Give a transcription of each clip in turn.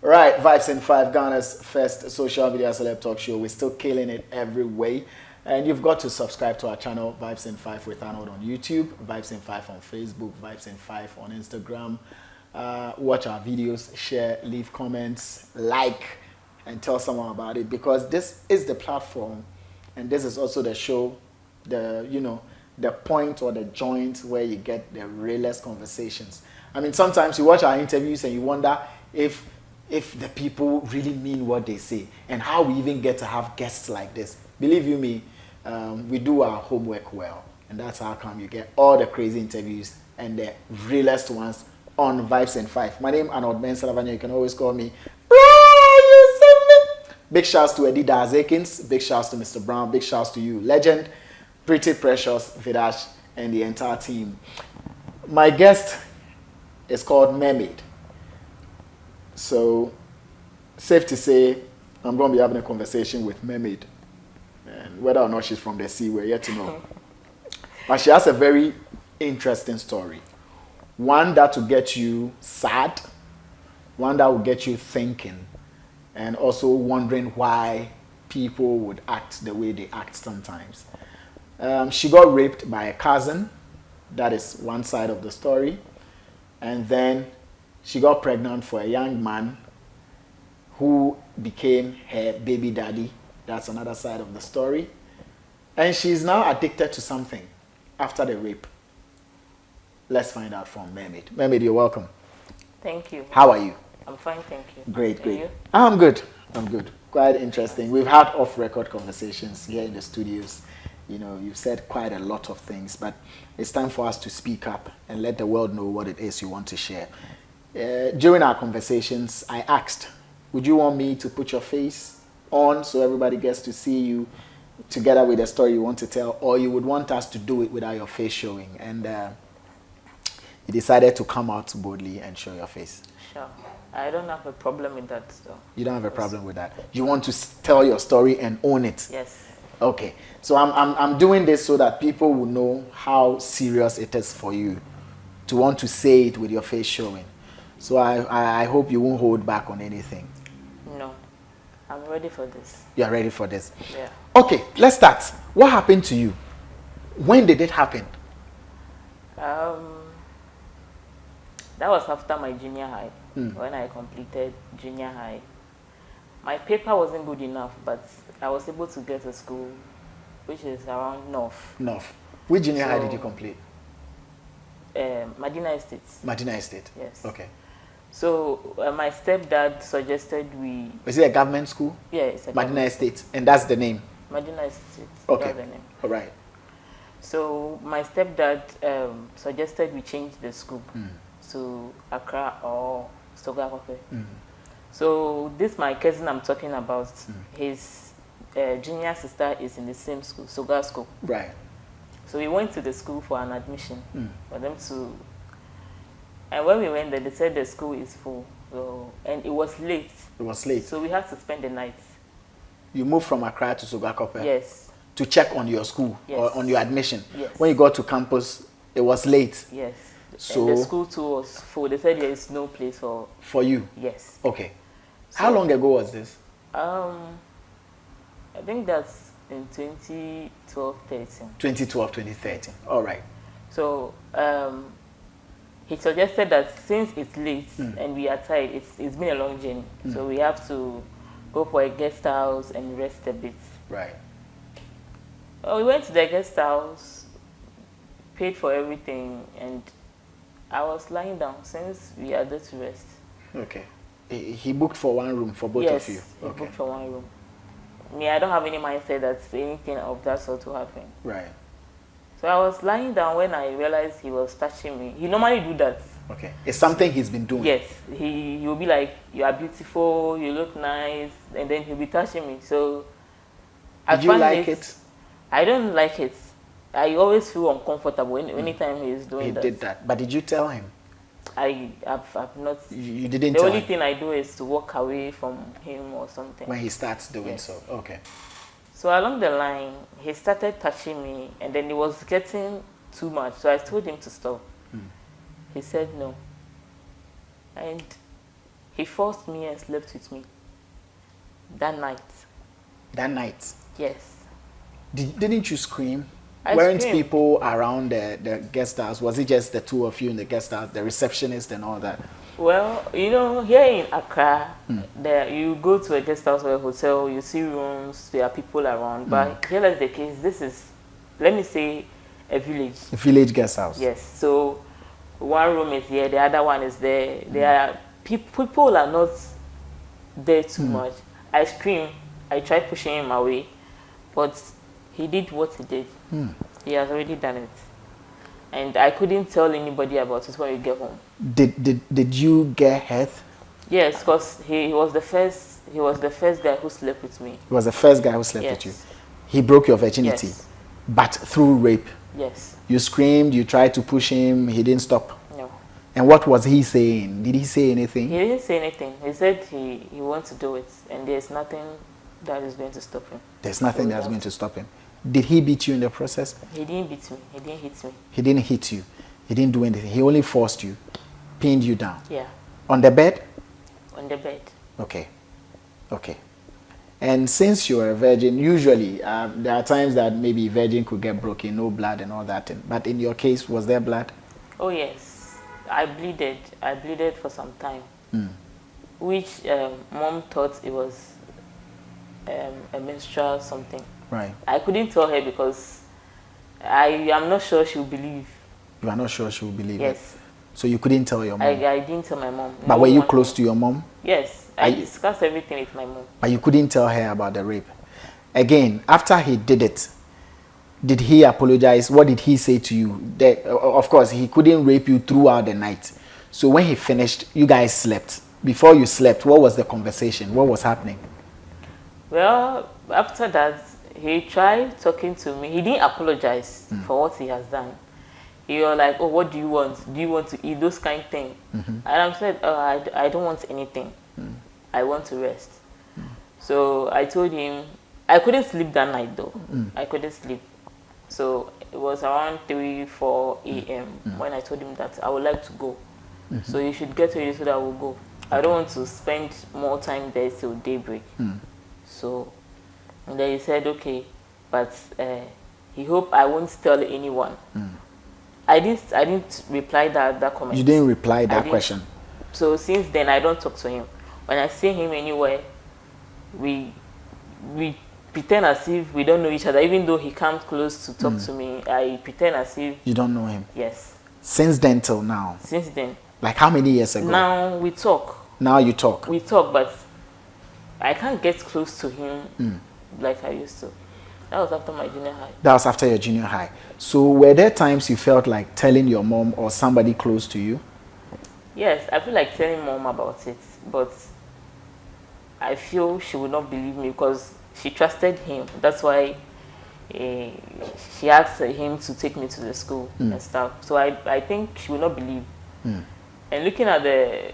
Right, Vibes in 5, Ghana's first social media celeb talk show. We're still killing it every way. And you've got to subscribe to our channel, Vibes in 5 with Arnold on YouTube, Vibes in 5 on Facebook, Vibes in 5 on Instagram. Watch our videos, share, leave comments, like, and tell someone about it, because this is the platform and this is also the show, the point or the joint where you get the realest conversations. I mean, sometimes you watch our interviews and you wonder if the people really mean what they say, and how we even get to have guests like this. Believe you me, we do our homework well, and that's how come you get all the crazy interviews and the realest ones on Vibes in 5. My name is Arnold Elavanyo. You can always call me Bro, you see me. Big shouts to Eddie Dazekins, big shouts to Mr. Brown, big shouts to you, Legend, Pretty Precious, Vidash, and the entire team. My guest is called Mermaid. So, safe to say, I'm going to be having a conversation with Mermaid. And whether or not she's from the sea, we're yet to know. But she has a very interesting story. One that will get you sad, one that will get you thinking, and also wondering why people would act the way they act sometimes. She got raped by a cousin. That is one side of the story. And then she got pregnant for a young man who became her baby daddy. That's another side of the story. And she's now addicted to something after the rape. Let's find out from Mermaid. Mermaid, you're welcome. Thank you. How are you? I'm fine, thank you. Great, great. You? I'm good. I'm good. Quite interesting. We've had off-record conversations here in the studios. You know, you've said quite a lot of things, but it's time for us to speak up and let the world know what it is you want to share. During our conversations, I asked, would you want me to put your face on so everybody gets to see you together with the story you want to tell, or you would want us to do it without your face showing? And you decided to come out boldly and show your face. Sure. I don't have a problem with that, though. You don't have a problem with that? You want to tell your story and own it? Yes. Okay. So I'm doing this so that people will know how serious it is for you to want to say it with your face showing. So I hope you won't hold back on anything. No. I'm ready for this. You are ready for this? Yeah. Okay, let's start. What happened to you? When did it happen? That was after my junior high, when I completed junior high. My paper wasn't good enough, but I was able to get a school, which is around North. North. Which junior high did you complete? Medina Estate. Medina Estate? Yes. Okay. So my stepdad suggested we... Was it a government school? Yeah, it's a Medina Estate, and that's the name? Medina Estate. Okay. That's the name. All right. So my stepdad suggested we change the school to Accra or Sogakope. So this my cousin I'm talking about, his junior sister is in the same school, Soga School. Right. So we went to the school for an admission for them to... And when we went there, they said the school is full. So, and it was late. It was late. So we had to spend the night. You moved from Accra to Sogakope? Yes. To check on your school, yes. or on your admission? Yes. When you got to campus, it was late? Yes. So and the school too was full. They said there is no place for you? Yes. Okay. So, how long ago was this? I think that's in 2012, 13. 2012, 2013. All right. So he suggested that since it's late and we are tired, it's been a long journey, so we have to go for a guest house and rest a bit. Right. We went to the guest house, paid for everything, and I was lying down since we had to rest. Okay. He booked for one room for both of you? Yes, he okay. booked for one room. Me, I don't have any mindset that anything of that sort will happen. Right. So I was lying down when I realized he was touching me. He normally do that. Okay. It's something he's been doing? Yes. He will be like, you are beautiful, you look nice, and then he'll be touching me. So did you like it? I don't like it. I always feel uncomfortable anytime he's doing that. He did that. But did you tell him? I've not. You didn't tell him? The only thing I do is to walk away from him or something. When he starts doing yes. so. Okay. So along the line, he started touching me, and then it was getting too much. So I told him to stop. He said no. And He forced me and slept with me that night. That night? Yes. Didn't you scream? I Weren't screamed. people around the guest house? Was it just the two of you in the guest house, the receptionist and all that? Well, you know, here in Accra, there you go to a guest house or a hotel, you see rooms, there are people around. But here is the case. This is, let me say, a village. A village guest house. Yes. So one room is here, the other one is there. There are people are not there too much. I screamed. I tried pushing him away, but he did what he did. He has already done it, and I couldn't tell anybody about it when we get home. Did you get hurt? Yes, because he was the first. He was the first guy who slept with me. He was the first guy who slept with you. He broke your virginity, Yes. but through rape. Yes. You screamed. You tried to push him. He didn't stop. No. And what was he saying? Did he say anything? He didn't say anything. He said he wants to do it, and there's nothing that is going to stop him. There's nothing that's going to stop him. Did he beat you in the process? He didn't beat me. He didn't hit me. He didn't hit you. He didn't do anything. He only forced you, pinned you down. Yeah. On the bed? On the bed. Okay. Okay. And since you're a virgin, usually there are times that maybe virgin could get broken, no blood and all that. But in your case, was there blood? Oh yes. I bleeded. I bleeded for some time, which mom thought it was a menstrual something. Right. I couldn't tell her because I am not sure she will believe. You are not sure she will believe it? Yes. So you couldn't tell your mom? I didn't tell my mom. But were you close to your mom? Yes. I discussed everything with my mom. But you couldn't tell her about the rape? Again, after he did it, did he apologize? What did he say to you? Of course, he couldn't rape you throughout the night. So when he finished, you guys slept. Before you slept, what was the conversation? What was happening? Well, after that, he tried talking to me. He didn't apologize for what he has done. He was like, oh, what do you want? Do you want to eat? Those kind of things. And I said, oh, I don't want anything. I want to rest. So I told him, I couldn't sleep that night though. I couldn't sleep. So it was around 3, 4 a.m. when I told him that I would like to go. So you should get ready so that we'll go. I don't want to spend more time there till daybreak. So and then he said, okay, but he hoped I won't tell anyone. I didn't reply that comment. You didn't reply that question? So since then, I don't talk to him. When I see him anywhere, we pretend as if we don't know each other. Even though he comes close to talk to me, I pretend as if... You don't know him? Yes. Since then till now? Since then. Like how many years ago? Now we talk. Now you talk? We talk, but I can't get close to him like I used to. That was after my junior high. That was after your junior high. So were there times you felt like telling your mom or somebody close to you? Yes, I feel like telling mom about it, but I feel she would not believe me because she trusted him. That's why she asked him to take me to the school and stuff. So I think she would not believe. And looking at the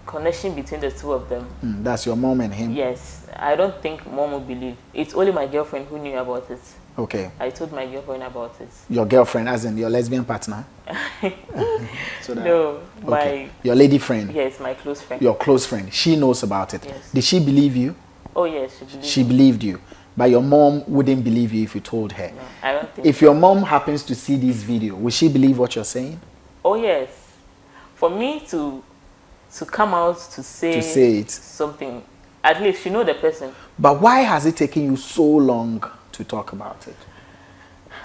connection between the two of them. That's your mom and him? Yes. I don't think mom would believe. It's only my girlfriend who knew about it. Okay. I told my girlfriend about it. Your girlfriend, as in your lesbian partner? So that, no, okay. Your lady friend? Yes, my close friend. Your close friend. She knows about it? Yes. Did she believe you? Oh yes, she believed She me. believed you. But your mom wouldn't believe you if you told her? No, I don't think If your mom happens to see this video, will she believe what you're saying? Oh yes. For me to come out to say it, something, at least you know the person. But why has it taken you so long to talk about it?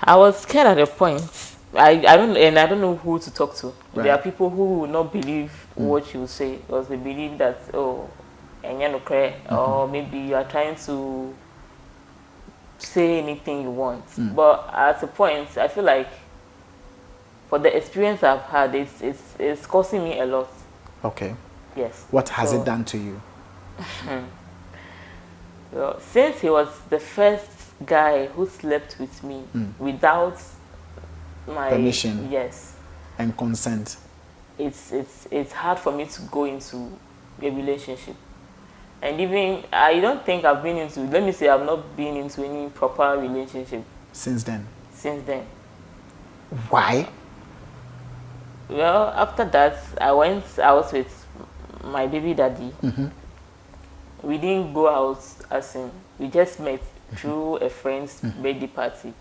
I was scared at a point. I don't know who to talk to. Right. There are people who will not believe what you say because they believe that or maybe you are trying to say anything you want. But at a point, I feel like for the experience I've had, it's costing me a lot. Okay. Yes. What has it done to you? Well, since he was the first guy who slept with me without my permission, yes, and consent, it's hard for me to go into a relationship. And even I don't think I've been into, let me say I've not been into any proper relationship since then. Why? Well, after that I was with my baby daddy. We didn't go out as in, we just met through a friend's birthday party.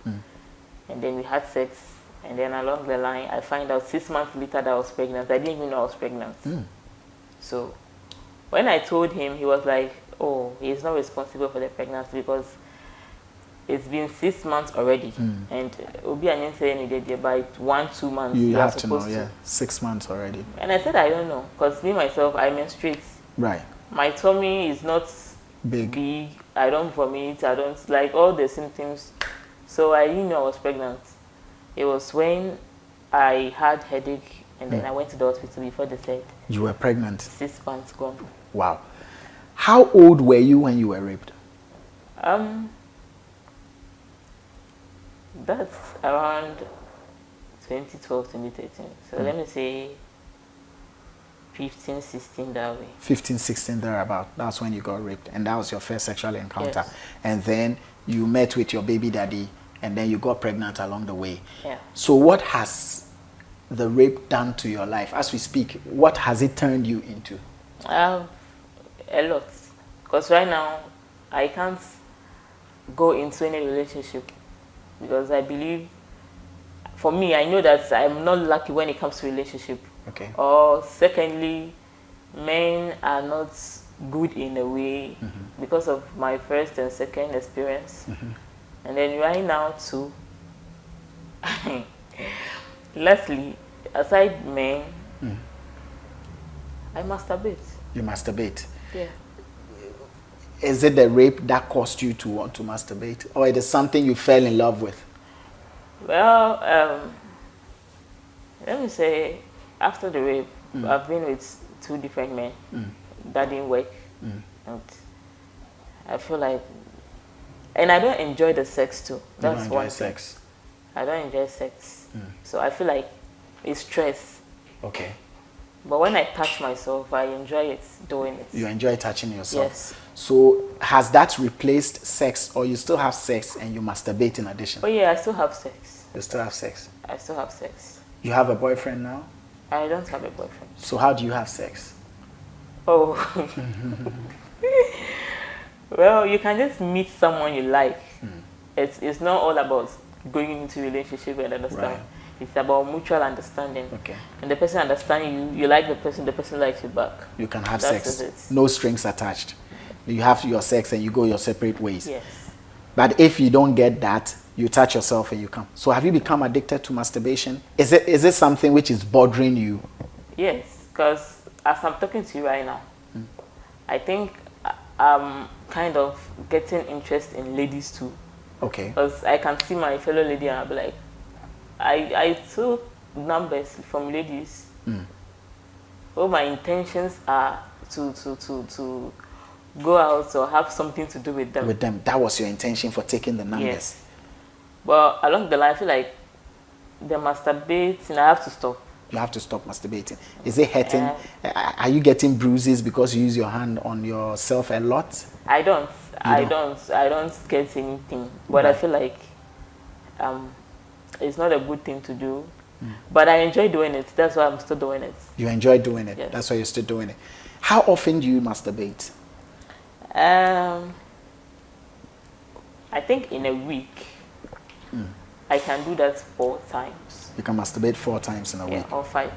And then we had sex. And then along the line, I find out 6 months later that I was pregnant. I didn't even know I was pregnant. So when I told him, he was like, oh, he's not responsible for the pregnancy because it's been 6 months already. And it will be an incident by 1-2 months. You have to know, yeah. 6 months already. And I said, I don't know. Because me, myself, I menstruate. Right. My tummy is not big. I don't vomit. I don't like all the symptoms. So I didn't know I was pregnant. It was when I had headache and then I went to the hospital before they said. You were pregnant? 6 months gone. Wow. How old were you when you were raped? That's around 2012, 2013. So let me say 15, 16 that way. 15, 16 thereabout. That's when you got raped. And that was your first sexual encounter. Yes. And then you met with your baby daddy and then you got pregnant along the way. Yeah. So what has the rape done to your life? As we speak, what has it turned you into? A lot. Because right now, I can't go into any relationship because I believe, for me, I know that I'm not lucky when it comes to relationship. Okay. Or secondly, men are not good in a way because of my first and second experience. And then right now too, lastly, aside men, I masturbate. You masturbate? Yeah. Is it the rape that caused you to want to masturbate? Or it is something you fell in love with? Well, let me say, after the rape, I've been with 2 different men. That didn't work. And I feel like, and I don't enjoy the sex too. That's you don't enjoy sex? I don't enjoy sex. So I feel like it's stress. Okay. But when I touch myself, I enjoy it, doing it. You enjoy touching yourself? Yes. So has that replaced sex, or you still have sex and you masturbate in addition? Oh yeah, I still have sex. You still have sex? I still have sex. You have a boyfriend now? I don't have a boyfriend. So how do you have sex? Oh. Well, you can just meet someone you like. It's not all about going into a relationship and understand. Right. It's about mutual understanding. Okay. And the person understands you, you like the person likes you back. You can have That's sex. it. No strings attached. You have your sex and you go your separate ways. Yes. But if you don't get that, you touch yourself and you come. So have you become addicted to masturbation? Is it something which is bothering you? Yes, because as I'm talking to you right now, I think I'm kind of getting interest in ladies too. Okay. Because I can see my fellow lady and I'll be like, I took numbers from ladies. Well, my intentions are to go out or have something to do with them. With them. That was your intention for taking the numbers? Yes. But along the line, I feel like the masturbating, I have to stop. You have to stop masturbating. Is it hurting? Are you getting bruises because you use your hand on yourself a lot? I don't get anything. But I feel like it's not a good thing to do. But I enjoy doing it. That's why I'm still doing it. You enjoy doing it. Yes. That's why you're still doing it. How often do you masturbate? I think in a week, I can do that 4 times. You can masturbate 4 times in a week? Or 5.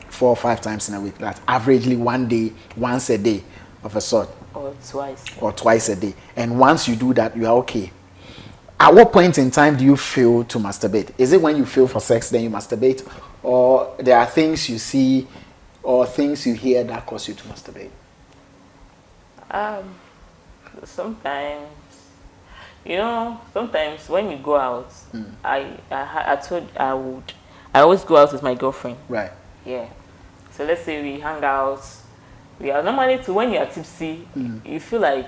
4 or 5 times in a week. That's averagely one day, once a day of a sort. Or twice. Or twice a day. And once you do that, you are okay. At what point in time do you feel to masturbate? Is it when you feel for sex, then you masturbate? Or there are things you see or things you hear that cause you to masturbate? Sometimes, sometimes when you go out, I always go out with my girlfriend. Right. Yeah. So let's say we hang out. We are normally when you are tipsy, you feel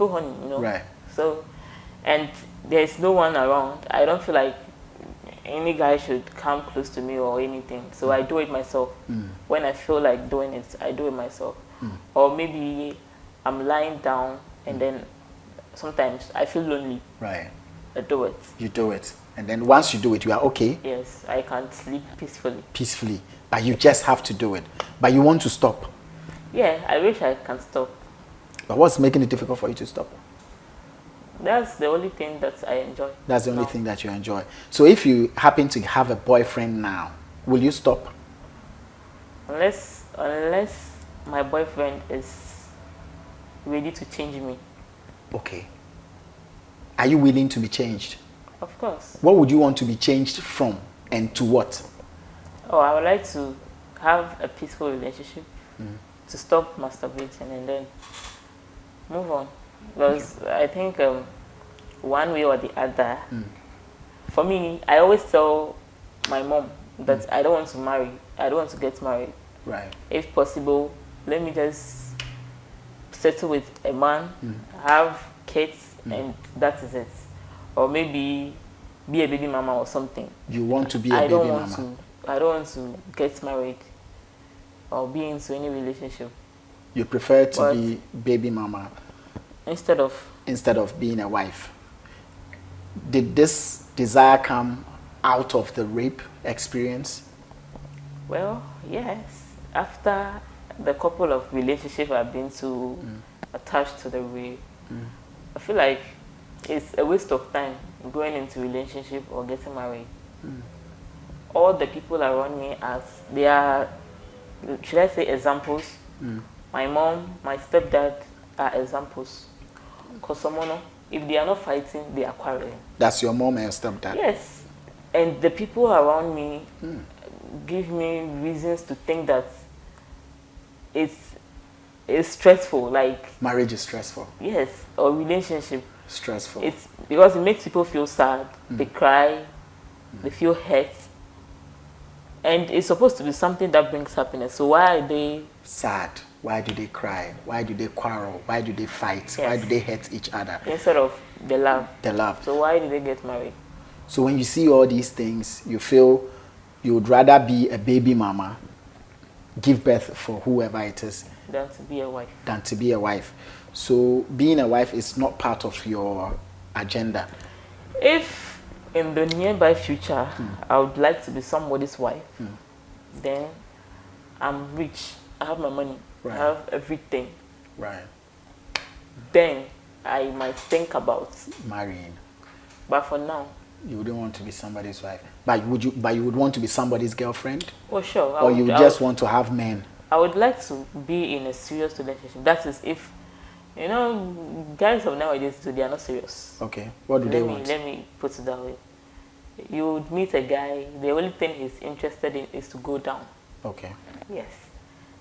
horny, Right. So, and there's no one around. I don't feel like any guy should come close to me or anything. So I do it myself. When I feel like doing it, I do it myself. Or maybe I'm lying down and then sometimes I feel lonely. Right. I do it. You do it. And then once you do it, you are okay? Yes, I can sleep peacefully. Peacefully. But you just have to do it. But you want to stop. Yeah, I wish I can stop. But what's making it difficult for you to stop? That's the only thing that I enjoy. That's the only thing that you enjoy. So if you happen to have a boyfriend now, will you stop? Unless my boyfriend is ready to change me. Okay. Are you willing to be changed? Of course. What would you want to be changed from and to what? Oh, I would like to have a peaceful relationship, to stop masturbating and then move on. Because I think one way or the other, for me, I always tell my mom that I don't want to marry. I don't want to get married. Right. If possible, let me just settle with a man, have kids, and that is it. Or maybe be a baby mama or something. You want to be a baby mama? I don't want to get married or be into any relationship. You prefer to be baby mama instead of being a wife. Did this desire come out of the rape experience? Well, yes. After the couple of relationships I've been to attached to the rape, I feel like it's a waste of time going into relationship or getting married. All the people around me, as they are, should I say, examples? My mom, my stepdad are examples. Because someone, if they are not fighting, they are quarreling. That's your mom and your stepdad? Yes. And the people around me give me reasons to think that it's stressful. Like marriage is stressful. Yes, or relationship. Stressful. It's because it makes people feel sad. They cry. They feel hurt. And it's supposed to be something that brings happiness. So why are they sad? Why do they cry? Why do they quarrel? Why do they fight? Why do they hurt each other? Instead of the love. The love. So why do they get married? So when you see all these things, you feel you would rather be a baby mama, give birth for whoever it is, than to be a wife. Than to be a wife. So being a wife is not part of your agenda. If in the nearby future I would like to be somebody's wife, then I'm rich, I have my money, I have everything. Right. Then I might think about marrying. But for now, you wouldn't want to be somebody's wife. But you would want to be somebody's girlfriend? Oh sure. Or you just want to have men? I would like to be in a serious relationship. That is if, you know, guys of nowadays, they are not serious. Okay. What do they want? Let me put it that way. You would meet a guy, the only thing he's interested in is to go down. Okay. Yes.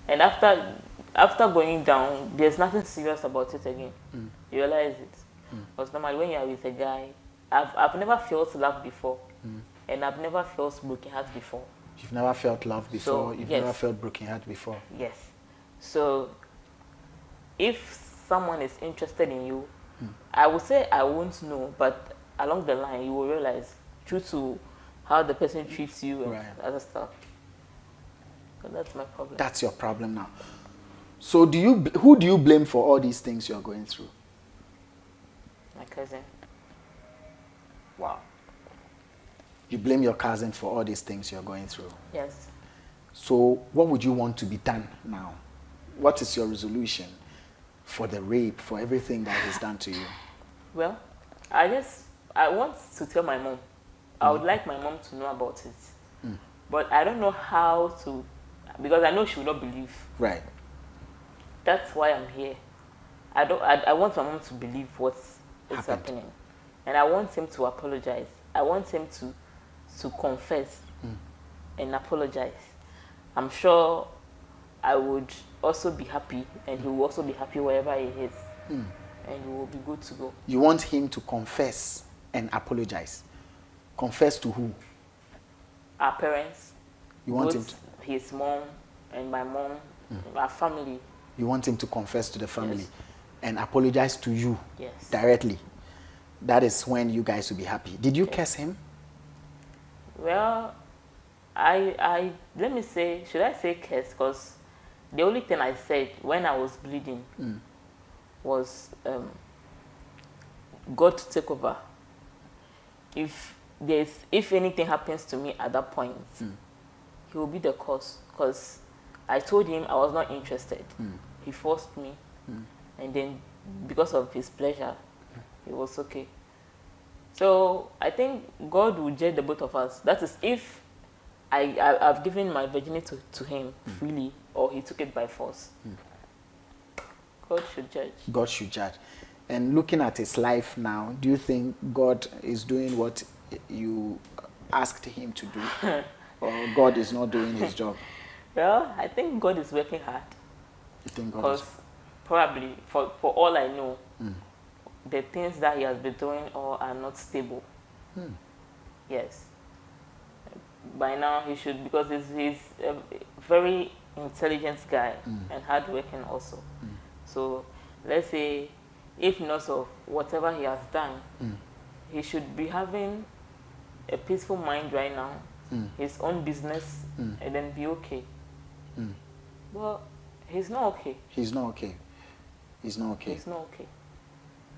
And after going down, there's nothing serious about it again. You realize it. Because normally when you are with a guy, I've never felt love before. And I've never felt broken heart before. You've never felt love before? So, you've never felt broken heart before? Yes. So if someone is interested in you, I would say I won't know, but along the line you will realize due to how the person treats you and other stuff. So that's my problem. That's your problem now. So who do you blame for all these things you're going through? My cousin. Wow. You blame your cousin for all these things you're going through? Yes. So what would you want to be done now? What is your resolution for the rape, for everything that he's done to you? Well, I want to tell my mom. I would like my mom to know about it. But I don't know how to, because I know she will not believe. Right. That's why I'm here. I want my mom to believe what is happening. And I want him to apologize. I want him to confess and apologize. I'm sure I would also be happy, and he will also be happy wherever he is. And we will be good to go. You want him to confess and apologize? Confess to who? Our parents. You want him to? His mom and my mom, our family. You want him to confess to the family and apologize to you directly? That is when you guys will be happy. Did you curse him? Well, let me say, should I say curse? Because the only thing I said when I was bleeding was God to take over. If anything happens to me at that point, he will be the cause. Because I told him I was not interested. He forced me, and then because of his pleasure, it was okay. So I think God will judge the both of us. That is, if I've given my virginity to him freely, or he took it by force. God should judge. God should judge. And looking at his life now, do you think God is doing what you asked him to do? Or God is not doing his job? Well, I think God is working hard. You think God Because probably, for all I know, the things that he has been doing all are not stable. Yes. By now he should, because he's a very intelligent guy and hardworking also. So let's say, if not of whatever he has done, he should be having a peaceful mind right now, his own business, and then be okay. Well, he's not okay. He's not okay. He's not okay. He's not okay.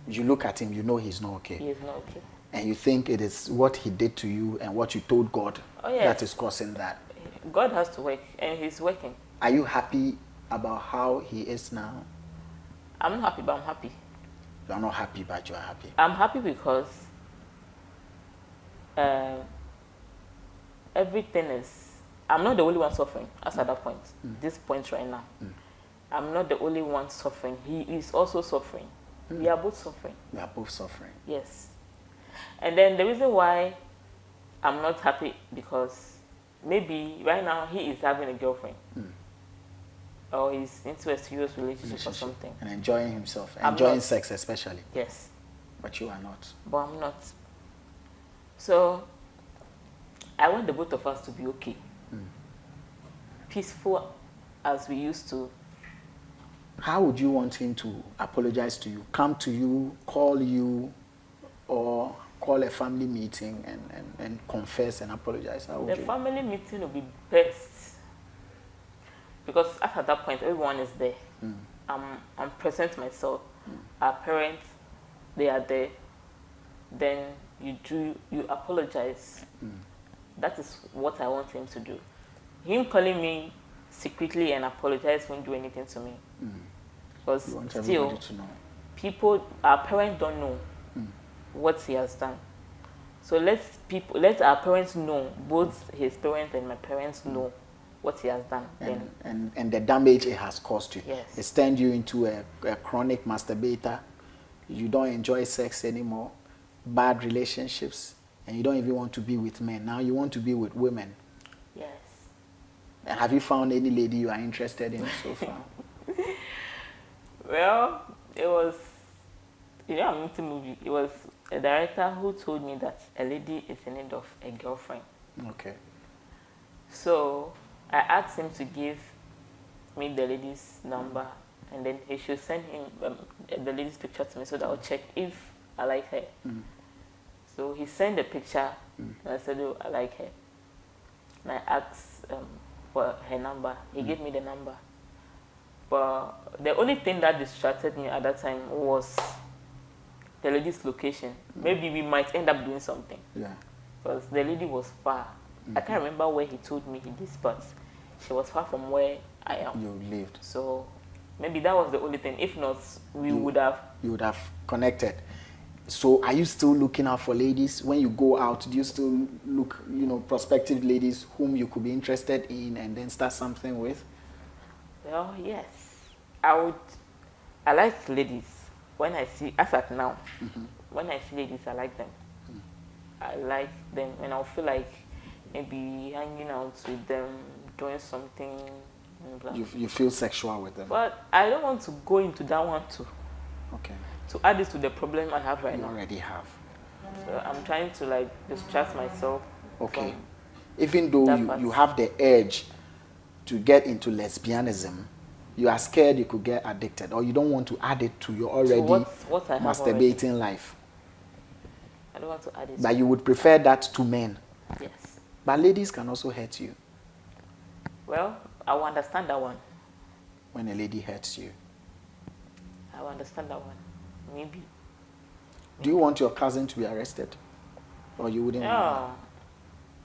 You look at him, you know he's not okay. He is not okay. And you think it is what he did to you and what you told God that is causing that. God has to work, and he's working. Are you happy about how he is now? I'm not happy, but I'm happy. You're not happy, but you're happy. I'm happy because everything is... I'm not the only one suffering, as at that point. This point right now. I'm not the only one suffering. He is also suffering. We are both suffering. We are both suffering. Yes. And then the reason why I'm not happy, because maybe right now he is having a girlfriend. Or he's into a serious relationship or something. And enjoying himself. Enjoying sex especially. Yes. But you are not. But I'm not. So, I want the both of us to be okay. Peaceful as we used to. How would you want him to apologize to you? Come to you, call you, or call a family meeting and confess and apologize? How would the family meeting will be best. Because after that point, everyone is there. I'm present myself. Our parents, they are there. Then you apologize. That is what I want him to do. Him calling me secretly and apologize won't do anything to me. Because still, our parents don't know what he has done. So let our parents know, both his parents and my parents know what he has done. And the damage it has caused you. Yes. It's turned you into a chronic masturbator. You don't enjoy sex anymore, bad relationships, and you don't even want to be with men. Now you want to be with women. Yes. And have you found any lady you are interested in so far? Well, it was, I'm into movie. It was a director who told me that a lady is in need of a girlfriend. Okay. So I asked him to give me the lady's number, and then he should send him the lady's picture to me so that I'll check if I like her. So he sent the picture, and I said, oh, I like her. And I asked for her number. He gave me the number. But the only thing that distracted me at that time was the lady's location. Maybe we might end up doing something. Yeah. Because the lady was far. I can't remember where he told me he lives, but she was far from where I am. You lived. So maybe that was the only thing. If not, you would have connected. So are you still looking out for ladies? When you go out, do you still look, prospective ladies whom you could be interested in and then start something with? Well, yes. I like ladies. When I see, as at now, when I see ladies, I like them. I like them, and I'll feel like maybe hanging out with them, doing something. You feel sexual with them? But I don't want to go into that one too. Okay. To add this to the problem I have right now. You already have. So I'm trying to distract myself. Okay. Even though you have the urge to get into lesbianism, you are scared you could get addicted, or you don't want to add it to your already what I masturbating life. I don't want to add it. But you would prefer that to men. Yes. But ladies can also hurt you. Well, I will understand that one. When a lady hurts you. I will understand that one. Maybe. Do you want your cousin to be arrested? Or you wouldn't? No.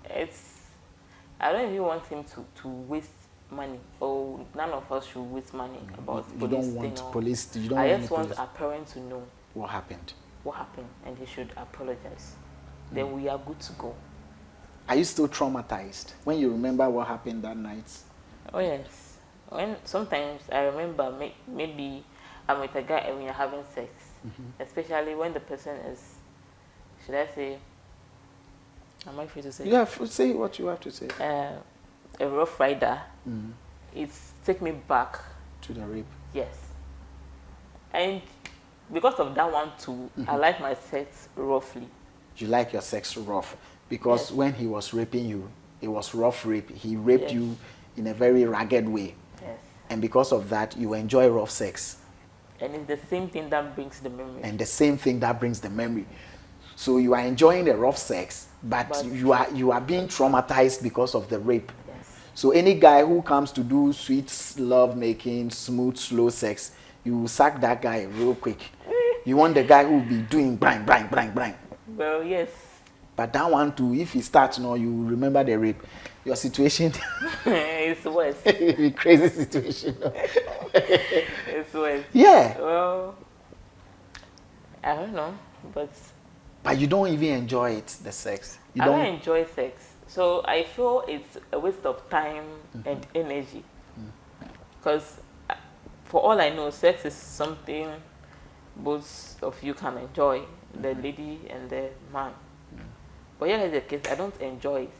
I don't even want him to waste money, or none of us should waste money about You police don't want thing or- police. You don't I want just any want police. our parents to know What happened? what happened, and he should apologize. Then we are good to go. Are you still traumatized when you remember what happened that night? Oh yes. When sometimes I remember maybe I'm with a guy and we are having sex, especially when the person is, should I say, am I free to say? Yeah, say what you have to say. A rough rider. It's take me back. To the rape. Yes. And because of that one too, I like my sex roughly. You like your sex rough because Yes. when he was raping you, it was rough rape. He raped Yes. you in a very ragged way. Yes. And because of that, you enjoy rough sex. And it's the same thing that brings the memory. And the same thing that brings the memory. So you are enjoying the rough sex, but you are being traumatized because of the rape. Yes. So any guy who comes to do sweet love making, smooth, slow sex, you sack that guy real quick. You want the guy who will be doing bang, bang, bang, bang. Well, yes. But that one too, if he starts now, you remember the rape. Your situation It's worse. a crazy situation. It's worse. Yeah. Well, I don't know, but But you don't even enjoy it, the sex. You I don't enjoy sex. So I feel it's a waste of time and energy. Because for all I know, sex is something both of you can enjoy, the lady and the man. But here is the case, I don't enjoy it.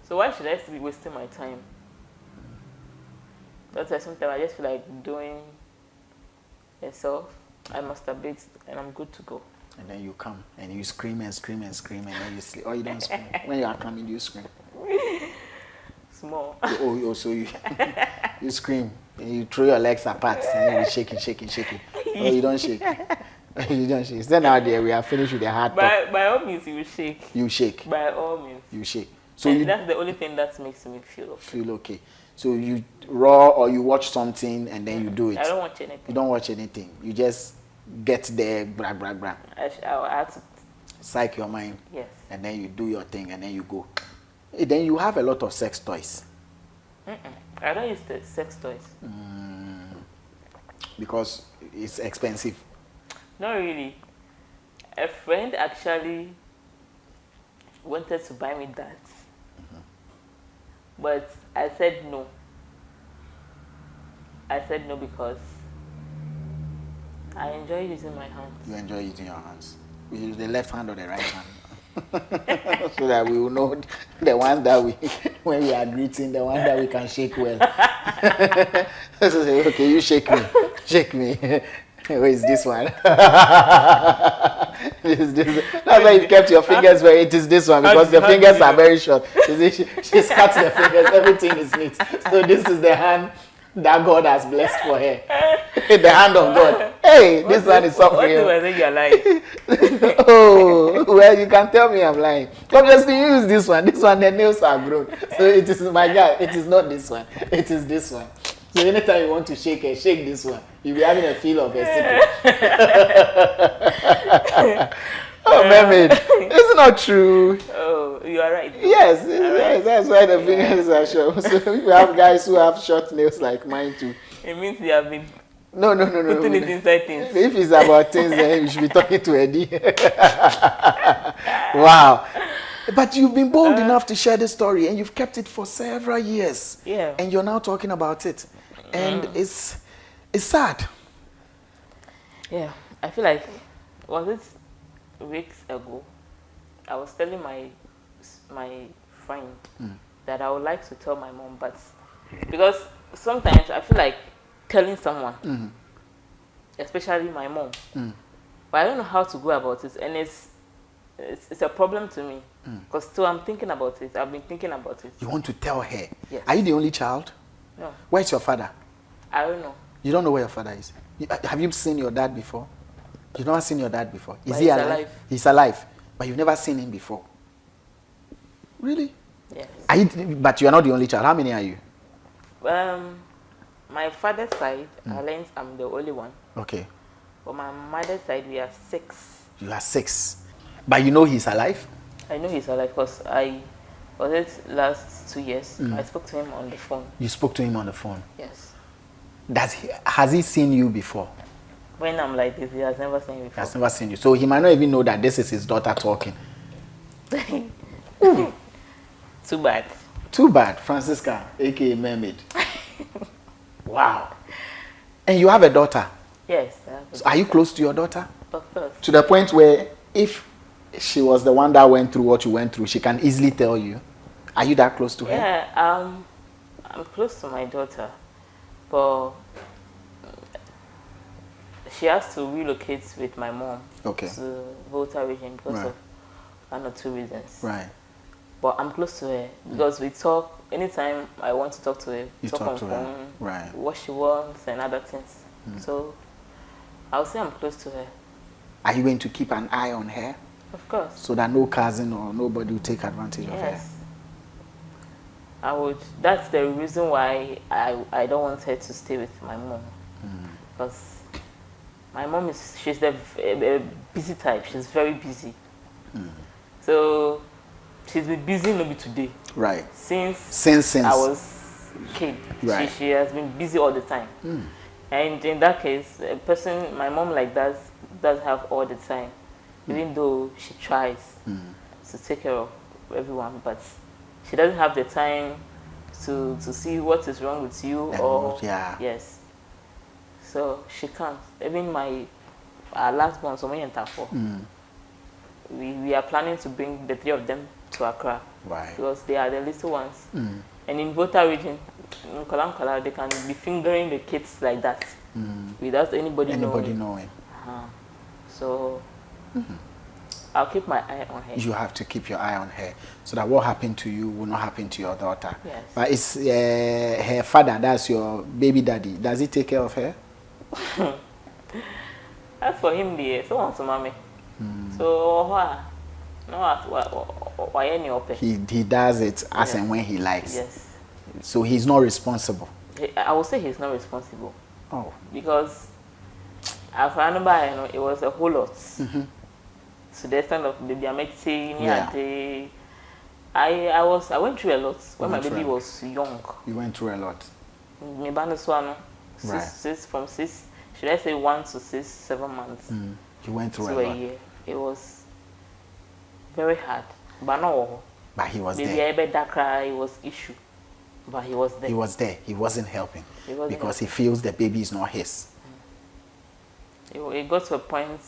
So why should I still be wasting my time? That's why sometimes I just feel like doing myself. I masturbate and I'm good to go. And then you come and you scream and scream and scream and then you sleep. Or you don't scream. When you are coming, you scream. Small. So you, you scream and you throw your legs apart and you're shaking. Or you don't shake. You don't shake. Then now there we are finished with the hard talk. By all means, you shake. You shake. By all means. You shake. So And you that's the only thing that makes me feel okay. feel okay. So you raw or you watch something and then you do it. I don't watch anything. You don't watch anything. You just get there, brag. I have to, Psych your mind. yes. And then you do your thing and then you go. Then you have a lot of sex toys. I don't use the sex toys. Because it's expensive. Not really. A friend actually wanted to buy me that. But I said no. I said no because I enjoy using my hands. You enjoy using your hands. We use the left hand or the right hand. So that we will know the one that we, when we are greeting, the one that we can shake well. So say, okay, you shake me. Where is this one? That's why you kept your fingers where it is this one, because the fingers are very short. She's cut the fingers, everything is neat. So this is the hand that God has blessed for her. The hand of God. Hey, this one is up for you. What do I think you're lying? Oh, well, you can tell me I'm lying. Obviously, you use this one. This one, the nails are grown. So it is, my guy, it is not this one. It is this one. So anytime you want to shake it, shake this one. You'll be having a feel of a secret. Oh, Mermaid. It's not true. Oh, you are right. Yes, yes, that's why the fingers are short. So we have guys who have short nails like mine too. It means you have been No. putting it inside things. If it's about things, then you should be talking to Eddie. Wow. But you've been bold enough to share this story, and you've kept it for several years. Yeah. And you're now talking about it. And it's sad. Yeah, I feel like, was it weeks ago, I was telling my friend that I would like to tell my mom, but because sometimes I feel like telling someone, especially my mom, but I don't know how to go about it, and it's a problem to me, because still I'm thinking about it. I've been thinking about it. You want to tell her? Yes. Are you the only child? No, Where's your father? I don't know. You don't know where your father is? Have you seen your dad before? You've never seen your dad before? Is But he he's alive? alive. He's alive. But you've never seen him before? Really? Yes. But you're not the only child. How many are you? My father's side, I learned I'm the only one. Okay. For my mother's side, we are 6. You are 6. But you know he's alive? I know he's alive because Was it last 2 years? I spoke to him on the phone. You spoke to him on the phone? Yes. Has he seen you before? When I'm like this, he has never seen me He before. has never seen you. So he might not even know that this is his daughter talking. Too bad. Too bad. Francisca, aka Mermaid. Wow. And you have a daughter? Yes. So are you close to your daughter? Of course. To the point where if she was the one that went through what you went through, she can easily tell you. Are you that close to her? Yeah, I'm close to my daughter, but she has to relocate with my mom to Volta region because of 1 or 2 reasons. Right. But I'm close to her because we talk anytime I want to talk to her. You talk on to phone, her. Right. what she wants and other things. So I'll say I'm close to her. Are you going to keep an eye on her? Of course. So that no cousin or nobody will take advantage of her? Yes. I would. That's the reason why I don't want her to stay with my mom. Because my mom she's the busy type. She's very busy. So she's been busy maybe today. Right. Since I was a kid. Right. She has been busy all the time. And in that case, a person, my mom like that, does have all the time. Even though she tries to take care of everyone, but she doesn't have the time to see what is wrong with you or yes. So she can't. Even our last born, we are planning to bring the 3 of them to Accra. Right. Because they are the little ones. And in Volta region, in Kolam, they can be fingering the kids like that without anybody knowing. So I'll keep my eye on her. You have to keep your eye on her so that what happened to you will not happen to your daughter. Yes. But it's her father, that's your baby daddy. Does he take care of her? As for him, so wants to mommy. So why any open? He does it as and when he likes. Yes. So he's not responsible. I would say he's not responsible. Oh. Because I remember, it was a whole lot. To the extent of baby I met saying I went through a lot when my baby was young. You went through a lot. From 6, should I say 1 to 6, 7 months. You went through a lot. Year. It was very hard. But no. But he was baby, there. It was issue. But he was there. He was there. He wasn't helping. Because he feels the baby is not his. It got to a point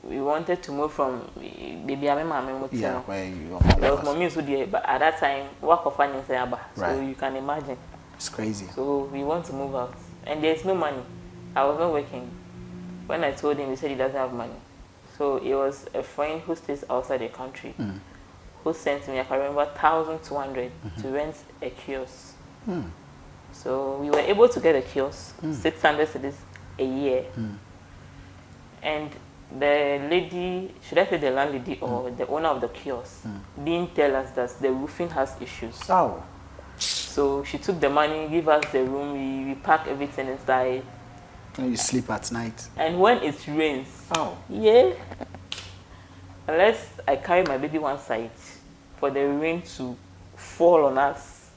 we wanted to move from baby where you was mommy so there, but at that time work of finance so you can imagine. It's crazy. So we want to move out and there's no money. I was not working. When I told him, he said he doesn't have money. So it was a friend who stays outside the country who sent me, I can remember, 1,200 to rent a kiosk. So we were able to get a kiosk, 600 cedis a year. And the lady, should I say the landlady or the owner of the kiosk, didn't tell us that the roofing has issues. Oh. So she took the money, give us the room, we pack everything inside. And you sleep at night. And when it rains, unless I carry my baby one side for the rain to fall on us,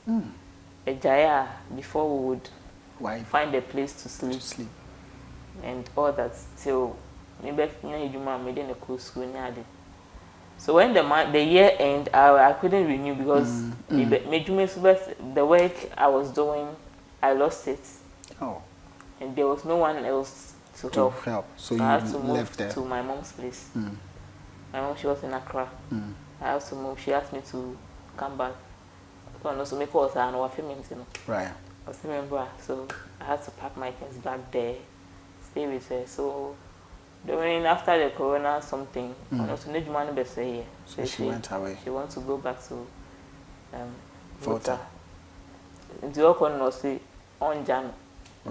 a jaya before we would find a place to sleep. And all that till maybe made a cool school. So when the year end, I couldn't renew because the work I was doing, I lost it. Oh. And there was no one else to help. So I had you to left move there. to my mom's place. My mom, she was in Accra. I had to move. She asked me to come back. So make us Right. So I had to pack my things back there, stay with her. So after the corona something, so she went away. She wants to go back to Volta. On Jan.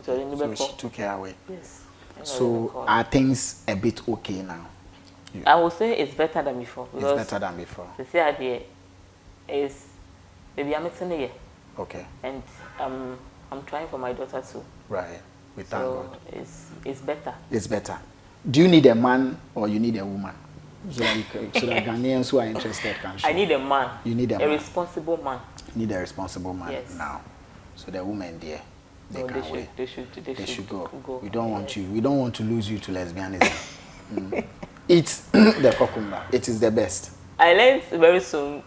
So she took her away. Yes. So are things a bit okay now? I would say it's better than before. It's better than before. The idea is maybe I'm mixing a year. Okay. And I'm trying for my daughter too. Right. We thank God. It's better. It's better. Do you need a man or you need a woman? So that Ghanaians who are interested can show. I need a man. You need a man. responsible man. You need a responsible man now. So the women there, they can wait. They should go. We don't want you. We don't want to lose you to lesbianism. Eat the cucumber. It is the best. I learned very soon.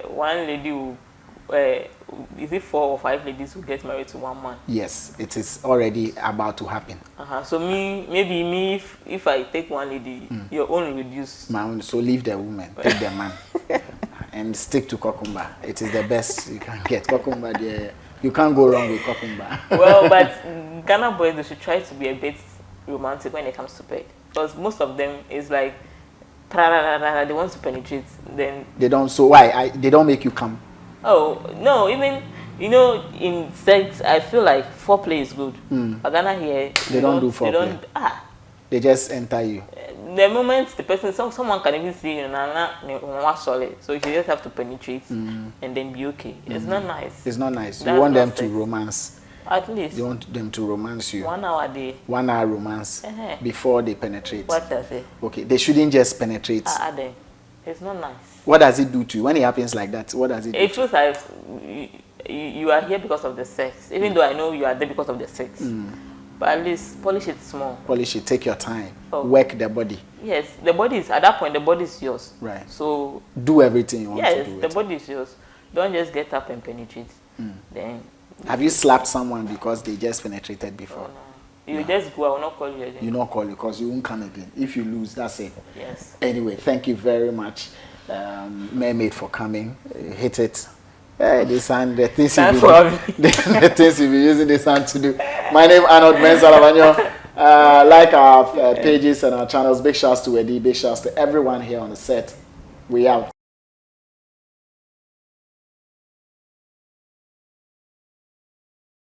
One lady who, is it 4 or 5 ladies who get married to one man? Yes, it is already about to happen. So maybe if I take one lady, your own will reduce. My own. So leave the woman, take the man, and stick to cucumber. It is the best you can get. Cucumber, you can't go wrong with cucumber. Well, but Ghana boys, they should try to be a bit romantic when it comes to bed, because most of them is like they want to penetrate. Then they don't. So why? They don't make you come. Oh no! Even in sex, I feel like foreplay is good. But Ghana here, they don't do foreplay. They just enter you. The moment the person, someone can even see solid, so you just have to penetrate and then be okay. It's not nice. It's not nice. You want them to romance. At least. You want them to romance you. 1 hour a day. 1 hour romance before they penetrate. What does it? Okay, they shouldn't just penetrate. It's not nice. What does it do to you when it happens like that? What does it do? It feels like you are here because of the sex, even though I know you are there because of the sex. But at least polish it small. Polish it. Take your time. Work the body. Yes, the body is at that point. The body is yours. Right. So do everything you want to do. Yes, the body is yours. Don't just get up and penetrate. Then. Have you slapped someone because they just penetrated before? No. You just go. I will not call you again. You not call you because you won't come again. If you lose, that's it. Yes. Anyway, thank you very much, Mermaid, for coming. Hit it. Hey, the sound, the things the things you'll be using this sound to do. My name is Arnold Elavanyo. Like our pages and our channels. Big shouts to Eddie. Big shouts to everyone here on the set. We out.